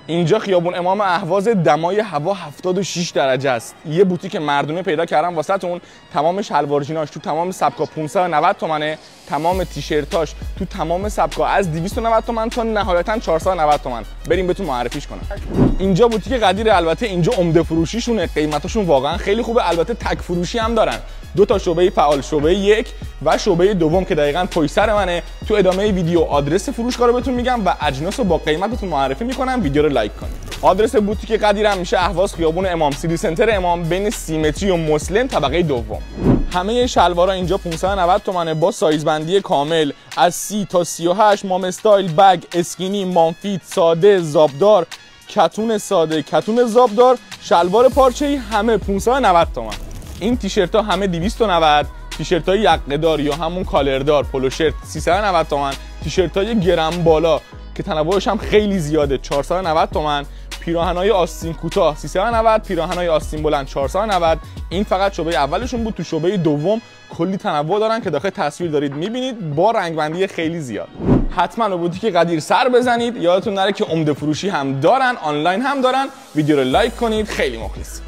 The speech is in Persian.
اینجا خیابون امام اهواز، دمای هوا 76 درجه است. یه بوتیک مردونه پیدا کردم واسهتون، تمام شلوار جیناش تو تمام سبکا 590 تومنه، تمام تیشرتاش تو تمام سبکا از 290 تومن تا نهایتا 490 تومن. بریم بهتون معرفیش کنم. اینجا بوتیک قدیر، البته اینجا عمده فروشیشونه، قیمتاشون واقعا خیلی خوبه. البته تک فروشی هم دارن، دو تا شعبه فعال، شعبه یک و شعبه دوم که دقیقاً پشت سر منه. تو ادامه ویدیو آدرس فروشگاه رو بهتون میگم و اجناس رو با قیمتتون معرفی میکنم. ویدیو رو لایک کنید. آدرس بوتیک قدیر هم میشه اهواز، خیابون امام، سیتی سنتر امام، بین سیمتری و مسلم، طبقه دوم. همه شلوارا اینجا 590 تومنه با سایزبندی کامل از 30 تا 38، مام استایل، بگ، اسکینی، مامفیت، ساده، زابدار، کتون ساده، کتون زابدار، شلوار پارچه‌ای، همه 590 تومن. این تیشرت ها همه 290، تیشرت های یقه‌دار یا همون کالردار، پولو شرت 390 تومن، تیشرت های گرم بالا که تنوعش هم خیلی زیاده 490 تومن، پیراهنای آستین کوتاه 390، پیراهنای آستین بلند 490. این فقط شعبه اولشون بود. تو شعبه دوم کلی تنوع دارن که داخل تصویر دارید میبینید با رنگبندی خیلی زیاد. حتما به بوتیک قدیر سر بزنید. یادتون نره که عمده فروشی هم دارن، آنلاین هم دارن. ویدیو رو لایک کنید. خیلی مخلص.